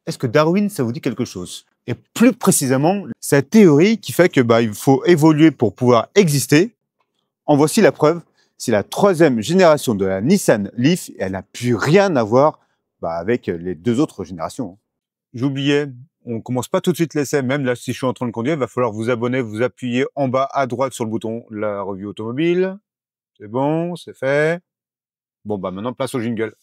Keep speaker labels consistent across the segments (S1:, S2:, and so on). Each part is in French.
S1: Est-ce que Darwin, ça vous dit quelque chose? Et plus précisément, sa théorie qui fait que il faut évoluer pour pouvoir exister. En voici la preuve. C'est la troisième génération de la Nissan Leaf et elle n'a plus rien à voir avec les deux autres générations. J'oubliais, on commence pas tout de suite l'essai. Même là, si je suis en train de conduire, il va falloir vous abonner, vous appuyer en bas à droite sur le bouton la revue automobile. C'est bon, c'est fait. Bon, maintenant, place au jingle.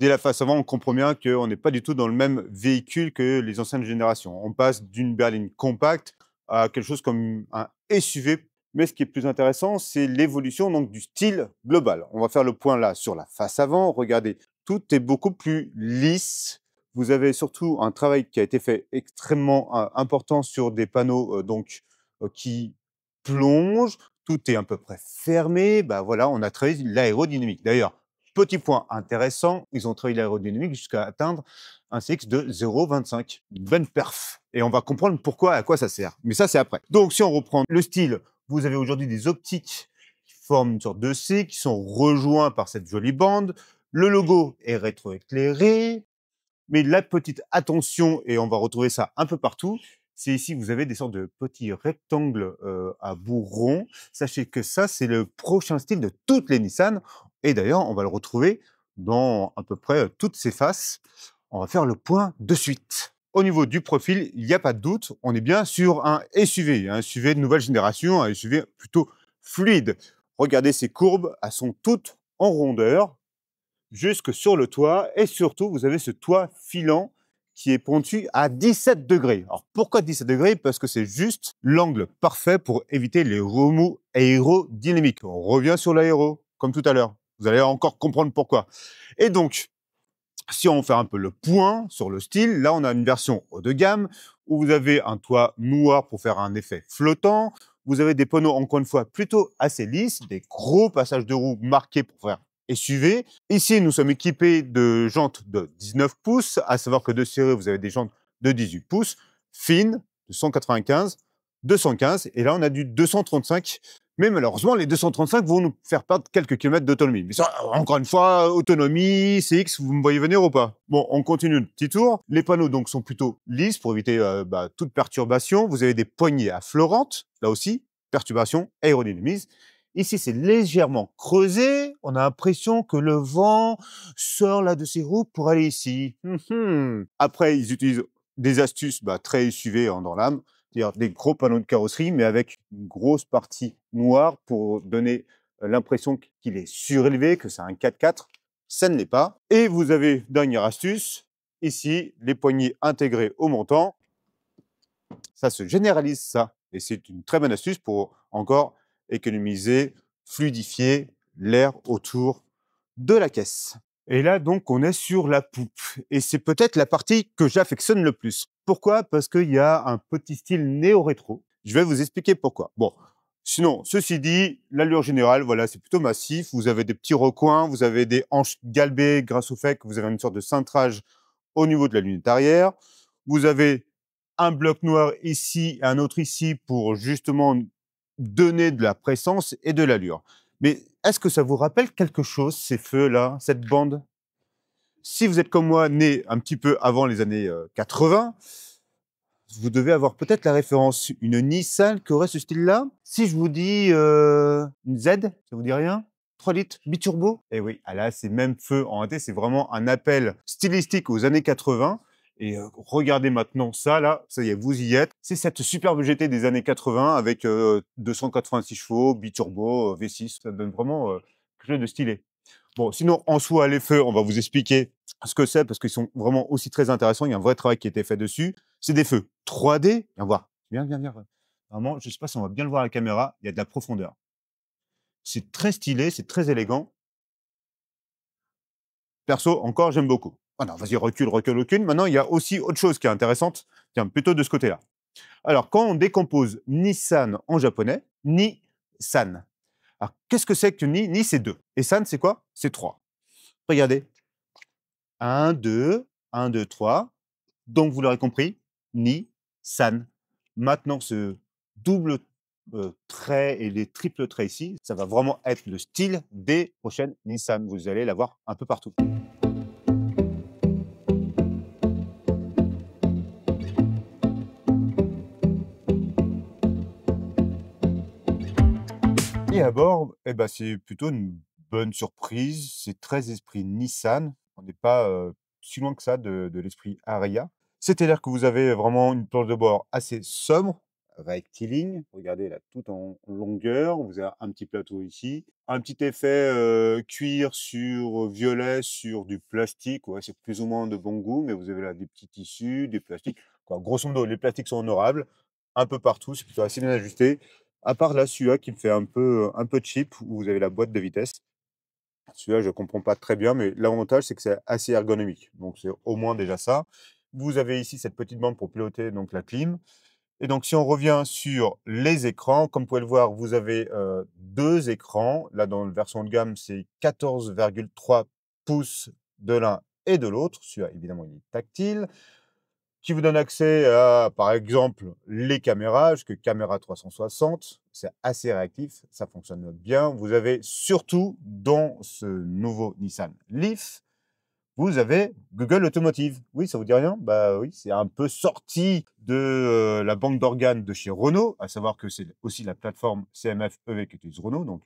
S1: Dès la face avant, on comprend bien qu'on n'est pas du tout dans le même véhicule que les anciennes générations. On passe d'une berline compacte à quelque chose comme un SUV. Mais ce qui est plus intéressant, c'est l'évolution donc du style global. On va faire le point là sur la face avant. Regardez, tout est beaucoup plus lisse. Vous avez surtout un travail qui a été fait extrêmement important sur des panneaux qui plongent. Tout est à peu près fermé. Voilà, on a travaillé l'aérodynamique. D'ailleurs, petit point intéressant, ils ont travaillé l'aérodynamique jusqu'à atteindre un CX de 0,25. Une bonne perf. Et on va comprendre pourquoi, à quoi ça sert. Mais ça, c'est après. Donc, si on reprend le style, vous avez aujourd'hui des optiques qui forment une sorte de C, qui sont rejoints par cette jolie bande. Le logo est rétroéclairé. Mais la petite attention, et on va retrouver ça un peu partout, c'est ici, vous avez des sortes de petits rectangles à bout rond. Sachez que ça, c'est le prochain style de toutes les Nissan. Et d'ailleurs, on va le retrouver dans à peu près toutes ses faces. On va faire le point de suite. Au niveau du profil, il n'y a pas de doute, on est bien sur un SUV de nouvelle génération, un SUV plutôt fluide. Regardez ces courbes, elles sont toutes en rondeur, jusque sur le toit. Et surtout, vous avez ce toit filant qui est pontu à 17 degrés. Alors, pourquoi 17 degrés? Parce que c'est juste l'angle parfait pour éviter les remous aérodynamiques. On revient sur l'aéro, comme tout à l'heure. Vous allez encore comprendre pourquoi. Et donc, si on fait un peu le point sur le style, là, on a une version haut de gamme où vous avez un toit noir pour faire un effet flottant. Vous avez des panneaux, encore une fois, plutôt assez lisses, des gros passages de roues marqués pour faire SUV. Ici, nous sommes équipés de jantes de 19 pouces, à savoir que de série, vous avez des jantes de 18 pouces, fines, de 195, 215, et là, on a du 235. Mais malheureusement, les 235 vont nous faire perdre quelques kilomètres d'autonomie. Mais ça, encore une fois, autonomie, CX, vous me voyez venir ou pas? Bon, on continue le petit tour. Les panneaux donc sont plutôt lisses pour éviter toute perturbation. Vous avez des poignées affleurantes, là aussi, perturbation, aérodynamisme. Ici, c'est légèrement creusé. On a l'impression que le vent sort là de ces roues pour aller ici. Après, ils utilisent des astuces très SUV dans l'âme, c'est-à-dire des gros panneaux de carrosserie, mais avec une grosse partie noire pour donner l'impression qu'il est surélevé, que c'est un 4x4. Ça ne l'est pas. Et vous avez, dernière astuce, ici, les poignées intégrées au montant. Ça se généralise, ça. Et c'est une très bonne astuce pour encore économiser, fluidifier l'air autour de la caisse. Et là, donc, on est sur la poupe. Et c'est peut-être la partie que j'affectionne le plus. Pourquoi? Parce qu'il y a un petit style néo-rétro. Je vais vous expliquer pourquoi. Bon, sinon, ceci dit, l'allure générale, voilà, c'est plutôt massif. Vous avez des petits recoins, vous avez des hanches galbées grâce au fait que vous avez une sorte de cintrage au niveau de la lunette arrière. Vous avez un bloc noir ici, un autre ici pour justement donner de la présence et de l'allure. Mais est-ce que ça vous rappelle quelque chose, ces feux-là, cette bande? Si vous êtes comme moi, né un petit peu avant les années 80, vous devez avoir peut-être la référence, une Nissan qui aurait ce style-là. Si je vous dis une Z, ça vous dit rien? 3 litres, biturbo? Eh oui, là, ces mêmes feux, en réalité, c'est vraiment un appel stylistique aux années 80. Et regardez maintenant ça, là, ça y est, vous y êtes. C'est cette superbe GT des années 80 avec 286 chevaux, biturbo, V6. Ça donne vraiment quelque chose de stylé. Bon, sinon, en soi, les feux, on va vous expliquer ce que c'est parce qu'ils sont vraiment aussi très intéressants. Il y a un vrai travail qui a été fait dessus. C'est des feux 3D. Viens voir. Viens, viens, viens. Vraiment, je ne sais pas si on va bien le voir à la caméra. Il y a de la profondeur. C'est très stylé, c'est très élégant. Perso, encore, j'aime beaucoup. Ah non, vas-y, recule, recule, recule. Maintenant, il y a aussi autre chose qui est intéressante. Tiens, plutôt de ce côté-là. Alors, quand on décompose Nissan en japonais, Ni-san. Alors, qu'est-ce que c'est que Ni? Ni, c'est 2. Et San, c'est quoi? C'est 3. Regardez. 1, 2, 1, 2, 3. Donc, vous l'aurez compris, Ni-san. Maintenant, ce double traits et les triple traits ici, ça va vraiment être le style des prochaines Nissan. Vous allez la voir un peu partout. Et à bord, eh ben, c'est plutôt une bonne surprise. C'est très esprit Nissan. On n'est pas, si loin que ça de l'esprit Ariya. C'est-à-dire que vous avez vraiment une planche de bord assez sobre, rectiligne. Regardez là, tout en longueur. Vous avez un petit plateau ici. Un petit effet, cuir sur violet sur du plastique. Ouais, c'est plus ou moins de bon goût, mais vous avez là des petits tissus, des plastiques. Quoi, grosso modo, les plastiques sont honorables. Un peu partout, c'est plutôt assez bien ajusté. À part là, celui-là qui me fait un peu cheap, où vous avez la boîte de vitesse. Celui-là, je ne comprends pas très bien, mais l'avantage, c'est que c'est assez ergonomique. Donc, c'est au moins déjà ça. Vous avez ici cette petite bande pour piloter donc la clim. Et donc, si on revient sur les écrans, comme vous pouvez le voir, vous avez 2 écrans. Là, dans la version de gamme, c'est 14,3 pouces de l'un et de l'autre. Celui-là, évidemment, il est tactile qui vous donne accès à, par exemple, les caméras, parce que caméra 360, c'est assez réactif, ça fonctionne bien. Vous avez surtout dans ce nouveau Nissan Leaf, vous avez Google Automotive. Oui, ça vous dit rien? Bah oui, c'est un peu sorti de la banque d'organes de chez Renault, à savoir que c'est aussi la plateforme CMF-EV qu'utilise Renault, donc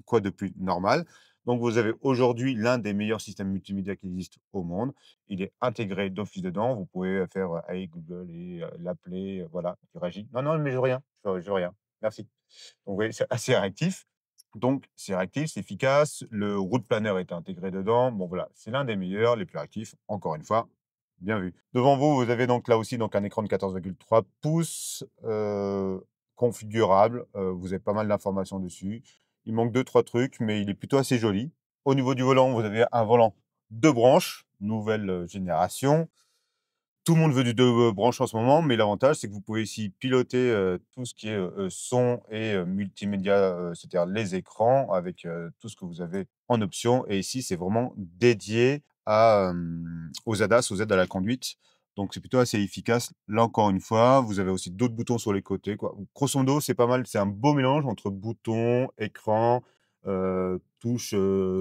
S1: quoi de plus normal? Donc, vous avez aujourd'hui l'un des meilleurs systèmes multimédia qui existent au monde. Il est intégré d'office dedans. Vous pouvez faire avec Google et l'appeler, voilà, il réagit. Non, non, mais je veux rien, je veux rien. Merci. Donc, vous voyez, c'est assez réactif. Donc, c'est réactif, c'est efficace. Le route planner est intégré dedans. Bon, voilà, c'est l'un des meilleurs, les plus réactifs, encore une fois. Bien vu. Devant vous, vous avez donc là aussi donc un écran de 14,3 pouces configurable. Vous avez pas mal d'informations dessus. Il manque deux trois trucs, mais il est plutôt assez joli. Au niveau du volant, vous avez un volant 2 branches, nouvelle génération. Tout le monde veut du 2 branches en ce moment, mais l'avantage, c'est que vous pouvez ici piloter tout ce qui est son et multimédia, c'est-à-dire les écrans avec tout ce que vous avez en option. Et ici, c'est vraiment dédié aux ADAS, aux aides à la conduite. Donc, c'est plutôt assez efficace. Là, encore une fois, vous avez aussi d'autres boutons sur les côtés, quoi. Grosso modo, c'est pas mal. C'est un beau mélange entre boutons, écran, touches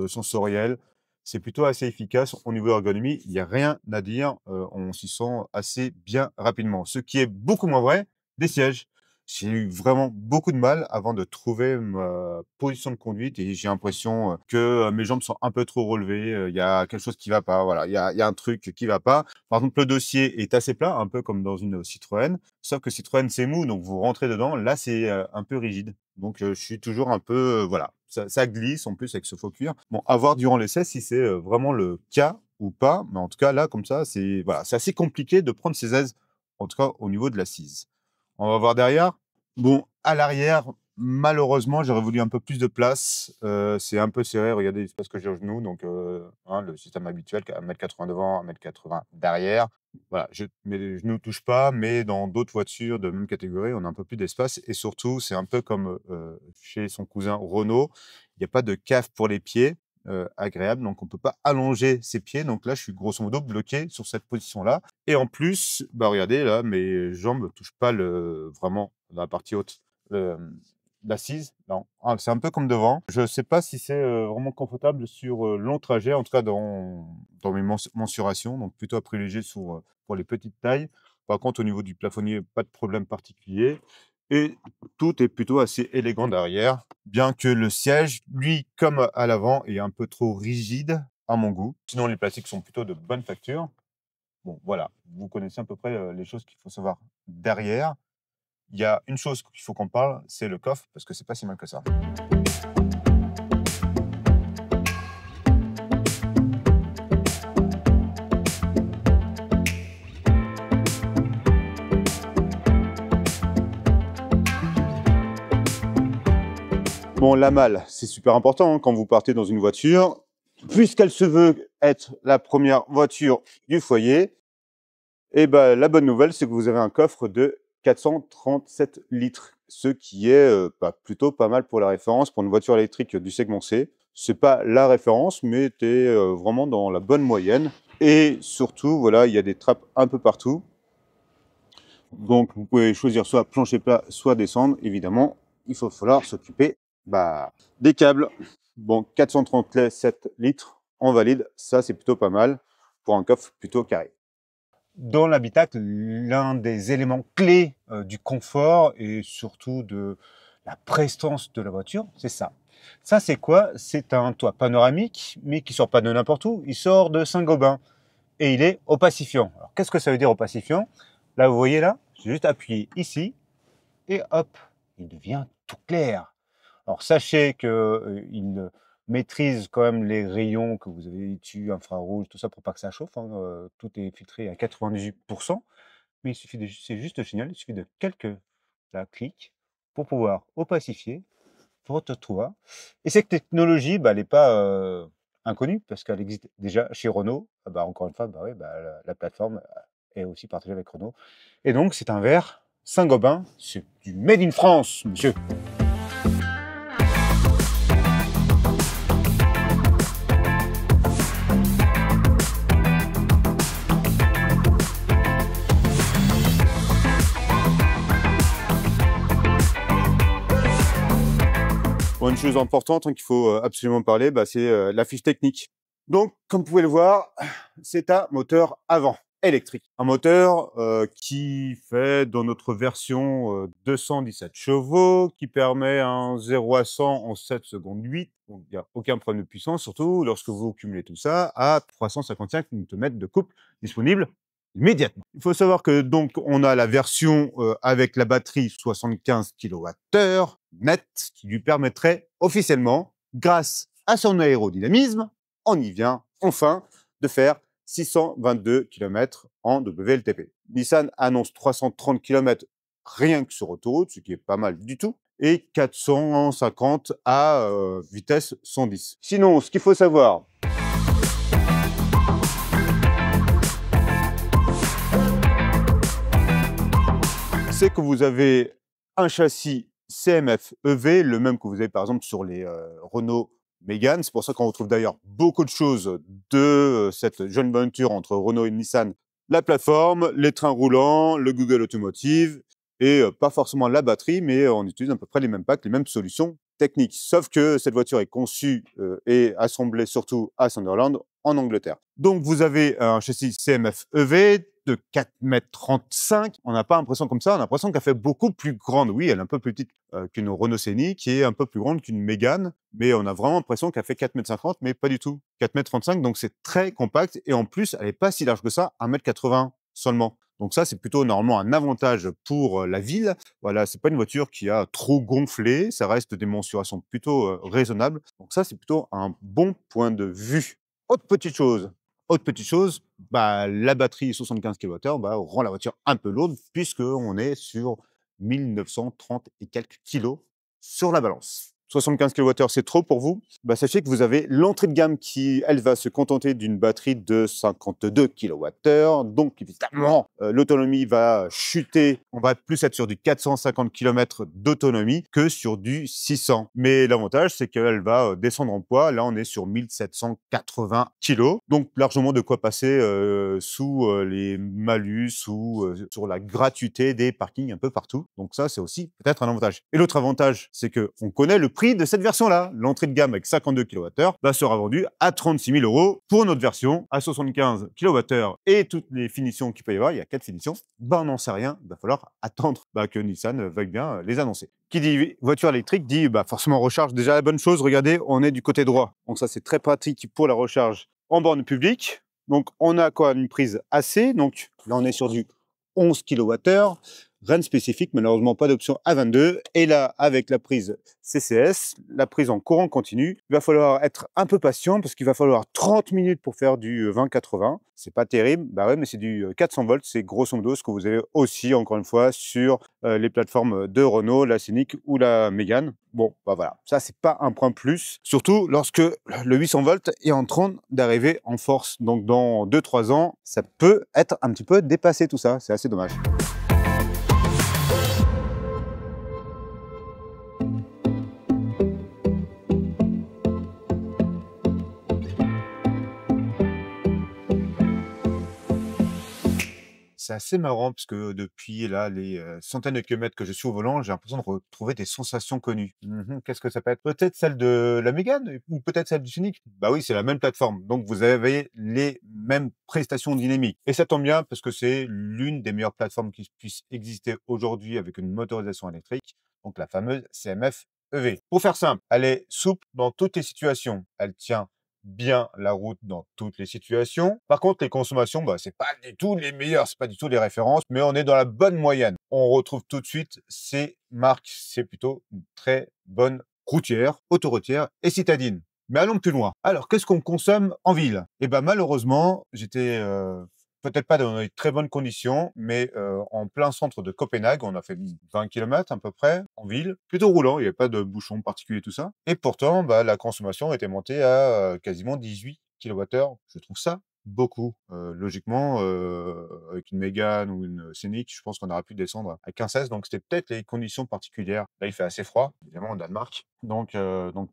S1: sensorielles. C'est plutôt assez efficace au niveau ergonomie. Il n'y a rien à dire. On s'y sent assez bien rapidement. Ce qui est beaucoup moins vrai des sièges. J'ai eu vraiment beaucoup de mal avant de trouver ma position de conduite et j'ai l'impression que mes jambes sont un peu trop relevées. Il y a quelque chose qui va pas. Voilà, il y a un truc qui va pas. Par exemple, le dossier est assez plat, un peu comme dans une Citroën. Sauf que Citroën, c'est mou, donc vous rentrez dedans. Là, c'est un peu rigide. Donc, je suis toujours un peu, voilà, ça glisse en plus avec ce faux cuir. Bon, à voir durant l'essai si c'est vraiment le cas ou pas. Mais en tout cas, là, comme ça, c'est voilà, c'est assez compliqué de prendre ses aises, en tout cas au niveau de l'assise. On va voir derrière. Bon, à l'arrière, malheureusement, j'aurais voulu un peu plus de place. C'est un peu serré. Regardez l'espace que j'ai au genou. Donc, hein, le système habituel, 1,80 m devant, 1,80 m derrière. Voilà, mes genoux ne touchent pas, mais dans d'autres voitures de même catégorie, on a un peu plus d'espace. Et surtout, c'est un peu comme chez son cousin Renault. Il n'y a pas de cave pour les pieds agréable, donc on ne peut pas allonger ses pieds. Donc là, je suis grosso modo bloqué sur cette position-là. Et en plus, bah regardez, là, mes jambes ne touchent pas vraiment dans la partie haute l'assise. Non, ah, c'est un peu comme devant. Je ne sais pas si c'est vraiment confortable sur long trajet, en tout cas dans mes mensurations, donc plutôt à privilégier pour les petites tailles. Par contre, au niveau du plafonnier, pas de problème particulier. Et tout est plutôt assez élégant derrière, bien que le siège, lui, comme à l'avant, est un peu trop rigide à mon goût. Sinon, les plastiques sont plutôt de bonne facture. Bon, voilà, vous connaissez à peu près les choses qu'il faut savoir derrière. Il y a une chose qu'il faut qu'on parle, c'est le coffre, parce que c'est pas si mal que ça. Bon, la malle, c'est super important hein, quand vous partez dans une voiture. Puisqu'elle se veut être la première voiture du foyer, et ben, la bonne nouvelle, c'est que vous avez un coffre de 437 litres, ce qui est plutôt pas mal pour la référence pour une voiture électrique du segment C. C'est pas la référence, mais tu es vraiment dans la bonne moyenne. Et surtout, voilà, il y a des trappes un peu partout. Donc, vous pouvez choisir soit plancher plat, soit descendre. Évidemment, il va falloir s'occuper des câbles. Bon, 437 litres en valide, ça c'est plutôt pas mal pour un coffre plutôt carré. Dans l'habitacle, l'un des éléments clés du confort et surtout de la prestance de la voiture, c'est ça. Ça, c'est quoi? C'est un toit panoramique, mais qui sort pas de n'importe où. Il sort de Saint-Gobain et il est opacifiant. Alors, qu'est-ce que ça veut dire opacifiant? Là, vous voyez là, j'ai juste appuyé ici et hop, il devient tout clair. Alors, sachez qu'il maîtrise quand même les rayons que vous avez issus, infrarouge, tout ça pour pas que ça chauffe. Tout est filtré à 98%. Mais c'est juste génial, il suffit de quelques clics pour pouvoir opacifier votre toit. Et cette technologie, elle n'est pas inconnue parce qu'elle existe déjà chez Renault. Encore une fois, oui, la plateforme est aussi partagée avec Renault. Et donc, c'est un verre Saint-Gobain, c'est du Made in France, monsieur. Bon, une chose importante qu'il faut absolument parler, c'est la fiche technique. Donc, comme vous pouvez le voir, c'est un moteur avant électrique. Un moteur qui fait, dans notre version, 217 chevaux, qui permet un 0 à 100 en 7 secondes 8. Donc, il n'y a aucun problème de puissance, surtout lorsque vous cumulez tout ça à 355 Nm de couple disponible immédiatement. Il faut savoir que donc on a la version avec la batterie 75 kWh net qui lui permettrait officiellement, grâce à son aérodynamisme, on y vient enfin, de faire 622 km en WLTP. Nissan annonce 330 km rien que sur autoroute, ce qui est pas mal du tout, et 450 à vitesse 110. Sinon, ce qu'il faut savoir, c'est que vous avez un châssis CMF EV, le même que vous avez par exemple sur les Renault Mégane. C'est pour ça qu'on retrouve d'ailleurs beaucoup de choses de cette joint venture entre Renault et Nissan. La plateforme, les trains roulants, le Google Automotive et pas forcément la batterie, mais on utilise à peu près les mêmes packs, les mêmes solutions techniques. Sauf que cette voiture est conçue et assemblée surtout à Sunderland, en Angleterre. Donc vous avez un châssis CMF EV de 4,35 m. On n'a pas l'impression comme ça, on a l'impression qu'elle fait beaucoup plus grande. Oui, elle est un peu plus petite qu'une Renault Scénic, qui est un peu plus grande qu'une Mégane, mais on a vraiment l'impression qu'elle fait 4,50 m, mais pas du tout. 4,35 m, donc c'est très compact, et en plus, elle n'est pas si large que ça, 1,80 m seulement. Donc ça, c'est plutôt normalement un avantage pour la ville. Voilà, c'est pas une voiture qui a trop gonflé, ça reste des mensurations plutôt raisonnables. Donc ça, c'est plutôt un bon point de vue. Autre petite chose, la batterie 75 kWh rend la voiture un peu lourde puisqu'on est sur 1930 et quelques kilos sur la balance. 75 kWh, c'est trop pour vous? Sachez que vous avez l'entrée de gamme qui, elle, va se contenter d'une batterie de 52 kWh. Donc, évidemment, l'autonomie va chuter. On va plus être sur du 450 km d'autonomie que sur du 600. Mais l'avantage, c'est qu'elle va descendre en poids. Là, on est sur 1780 kg. Donc, largement de quoi passer sous les malus ou sur la gratuité des parkings un peu partout. Donc ça, c'est aussi peut-être un avantage. Et l'autre avantage, c'est qu'on connaît le prix de cette version-là. L'entrée de gamme avec 52 kWh sera vendue à 36 000 € pour notre version à 75 kWh et toutes les finitions qu'il peut y avoir. Il y a 4 finitions. On n'en sait rien. Il va falloir attendre que Nissan veuille bien les annoncer. Qui dit voiture électrique dit forcément recharge. Déjà la bonne chose, regardez, on est du côté droit. Donc ça, c'est très pratique pour la recharge en borne publique. Donc on a quoi? Une prise AC. Donc là, on est sur du 11 kWh. Rien de spécifique, malheureusement pas d'option A22. Et là, avec la prise CCS, la prise en courant continu, il va falloir être un peu patient parce qu'il va falloir 30 minutes pour faire du 20-80. C'est pas terrible, ouais, mais c'est du 400 volts. C'est grosso modo ce que vous avez aussi, encore une fois, sur les plateformes de Renault, la Scénic ou la Mégane. Bon, voilà, ça c'est pas un point plus, surtout lorsque le 800 volts est en train d'arriver en force. Donc dans 2-3 ans, ça peut être un petit peu dépassé tout ça, c'est assez dommage. c'est assez marrant parce que depuis là les centaines de kilomètres que je suis au volant, j'ai l'impression de retrouver des sensations connues. Qu'est-ce que ça peut être? Peut-être celle de la Mégane ou peut-être celle du Scénic? Bah oui, c'est la même plateforme, donc vous avez les mêmes prestations dynamiques. Et ça tombe bien parce que c'est l'une des meilleures plateformes qui puisse exister aujourd'hui avec une motorisation électrique, donc la fameuse CMF EV. Pour faire simple, elle est souple dans toutes les situations. Elle tient bien la route dans toutes les situations. Par contre, les consommations, bah, c'est pas du tout les meilleures, c'est pas du tout les références, mais on est dans la bonne moyenne. On retrouve tout de suite ces marques, c'est plutôt une très bonne routière, autoroutière et citadine. Mais allons plus loin. Alors, qu'est-ce qu'on consomme en ville? Eh ben, malheureusement, j'étais peut-être pas dans de très bonnes conditions, mais en plein centre de Copenhague, on a fait 20 km à peu près en ville, plutôt roulant, il n'y avait pas de bouchons particuliers, tout ça. Et pourtant, bah, la consommation était montée à quasiment 18 kWh. Je trouve ça beaucoup. Logiquement, avec une Mégane ou une Scénic, je pense qu'on aurait pu descendre à 15-16, donc c'était peut-être les conditions particulières. Là, il fait assez froid, évidemment, au Danemark. Donc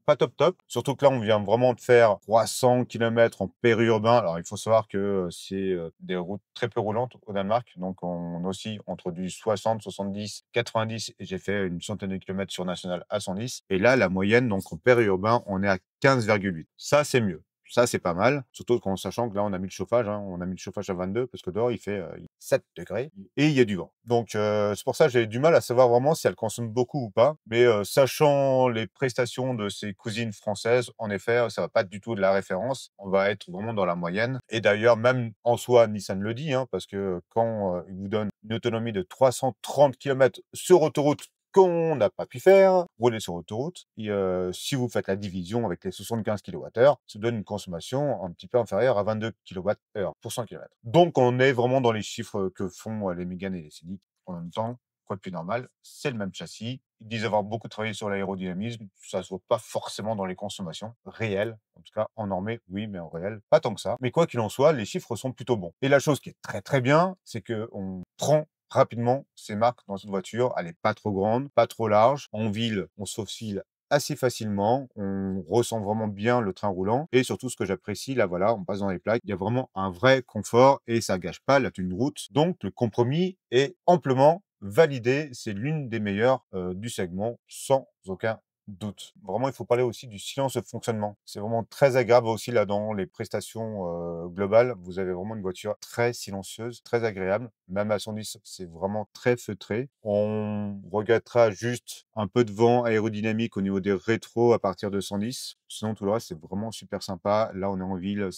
S1: pas top top. Surtout que là, on vient vraiment de faire 300 km en périurbain. Alors, il faut savoir que c'est des routes très peu roulantes au Danemark. Donc, on oscille entre du 60, 70, 90. Et j'ai fait une centaine de kilomètres sur national à 110. Et là, la moyenne, donc en périurbain, on est à 15,8. Ça, c'est mieux. Ça, c'est pas mal, surtout en sachant que là, on a mis le chauffage, hein, on a mis le chauffage à 22 parce que dehors, il fait 7 degrés et il y a du vent. Donc, c'est pour ça que j'ai du mal à savoir vraiment si elle consomme beaucoup ou pas. Mais sachant les prestations de ses cousines françaises, en effet, ça va pas du tout de la référence. On va être vraiment dans la moyenne. Et d'ailleurs, même en soi, Nissan le dit, hein, parce que quand il vous donne une autonomie de 330 km sur autoroute, qu'on n'a pas pu faire, rouler sur autoroute. Et si vous faites la division avec les 75 kWh, ça donne une consommation un petit peu inférieure à 22 kWh pour 100 km. Donc, on est vraiment dans les chiffres que font les Mégane et les Scénic. En même temps, quoi de plus normal, c'est le même châssis. Ils disent avoir beaucoup travaillé sur l'aérodynamisme. Ça se voit pas forcément dans les consommations réelles. En tout cas, en normé, oui, mais en réel, pas tant que ça. Mais quoi qu'il en soit, les chiffres sont plutôt bons. Et la chose qui est très très bien, c'est qu'on prend rapidement ces marques dans une voiture. Elle est pas trop grande, pas trop large. En ville, on se faufile assez facilement. On ressent vraiment bien le train roulant. Et surtout, ce que j'apprécie, là, voilà, on passe dans les plaques. Il y a vraiment un vrai confort et ça gâche pas la tenue de route. Donc, le compromis est amplement validé. C'est l'une des meilleures du segment, sans aucun doute. Vraiment, il faut parler aussi du silence de fonctionnement. C'est vraiment très agréable aussi là dans les prestations globales. Vous avez vraiment une voiture très silencieuse, très agréable. Même à 110, c'est vraiment très feutré. On regrettera juste un peu de vent aérodynamique au niveau des rétros à partir de 110. Sinon, tout le reste, c'est vraiment super sympa. Là, on est en ville,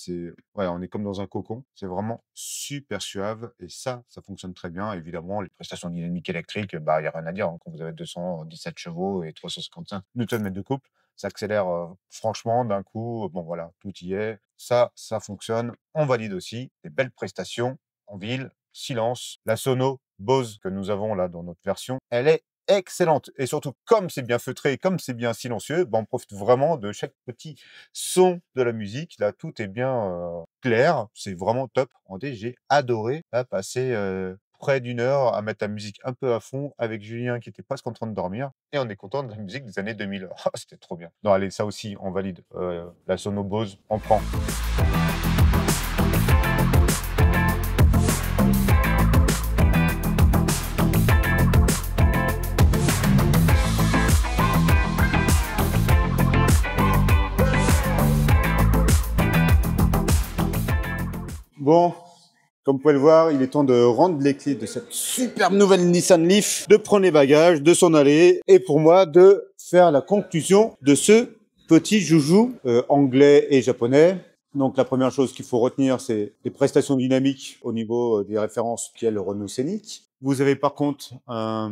S1: ouais, on est comme dans un cocon. C'est vraiment super suave et ça fonctionne très bien. Évidemment, les prestations dynamiques électriques, bah, il n'y a rien à dire, hein. Quand vous avez 217 chevaux et 355 Nm de couple, ça accélère franchement d'un coup. Bon, voilà, tout y est. Ça fonctionne. On valide aussi des belles prestations en ville, silence. La sono Bose que nous avons là dans notre version, elle est excellente. Et surtout, comme c'est bien feutré, comme c'est bien silencieux, ben, on profite vraiment de chaque petit son de la musique. Là, tout est bien clair. C'est vraiment top. Regardez, j'ai adoré là, passer près d'une heure à mettre la musique un peu à fond avec Julien qui était presque en train de dormir. Et on est content de la musique des années 2000. Ah, c'était trop bien. Non, allez, ça aussi, on valide. La sono Bose, on prend. Bon, comme vous pouvez le voir, il est temps de rendre les clés de cette superbe nouvelle Nissan Leaf, de prendre les bagages, de s'en aller, et pour moi, de faire la conclusion de ce petit joujou anglais et japonais. Donc la première chose qu'il faut retenir, c'est les prestations dynamiques au niveau des références qui est le Renault Scénic. Vous avez par contre un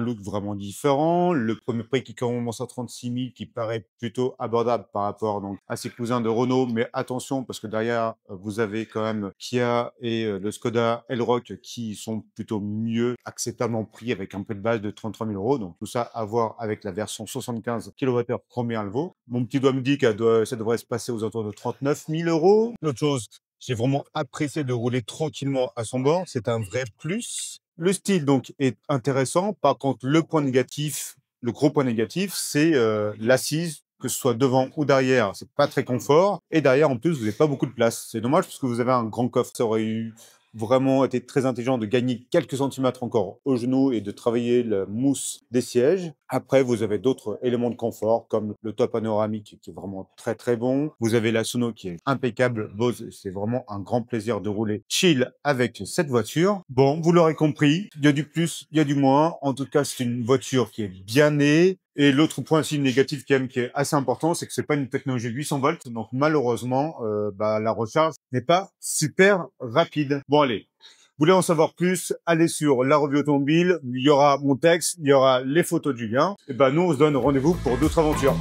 S1: look vraiment différent. Le premier prix qui commence à 36 000, qui paraît plutôt abordable par rapport donc, à ses cousins de Renault. Mais attention, parce que derrière, vous avez quand même Kia et le Skoda Elroq qui sont plutôt mieux acceptablement pris avec un peu de base de 33 000 euros. Donc tout ça à voir avec la version 75 kWh combien elle vaut. Mon petit doigt me dit que ça devrait se passer aux alentours de 39 000 euros. L'autre chose, j'ai vraiment apprécié de rouler tranquillement à son bord. C'est un vrai plus. Le style, donc, est intéressant. Par contre, le point négatif, le gros point négatif, c'est l'assise, que ce soit devant ou derrière. C'est pas très confort. Et derrière, en plus, vous n'avez pas beaucoup de place. C'est dommage parce que vous avez un grand coffre. Ça aurait eu vraiment été très intelligent de gagner quelques centimètres encore au genou et de travailler la mousse des sièges. Après, vous avez d'autres éléments de confort comme le toit panoramique qui est vraiment très très bon. Vous avez la sono qui est impeccable. Bose, c'est vraiment un grand plaisir de rouler chill avec cette voiture. Bon, vous l'aurez compris, il y a du plus, il y a du moins. En tout cas, c'est une voiture qui est bien née. Et l'autre point aussi négatif quand même qui est assez important, c'est que c'est pas une technologie 800 volts, donc malheureusement, la recharge n'est pas super rapide. Bon allez, vous voulez en savoir plus, allez sur La Revue Automobile, il y aura mon texte, il y aura les photos du lien. Et ben nous on se donne rendez-vous pour d'autres aventures.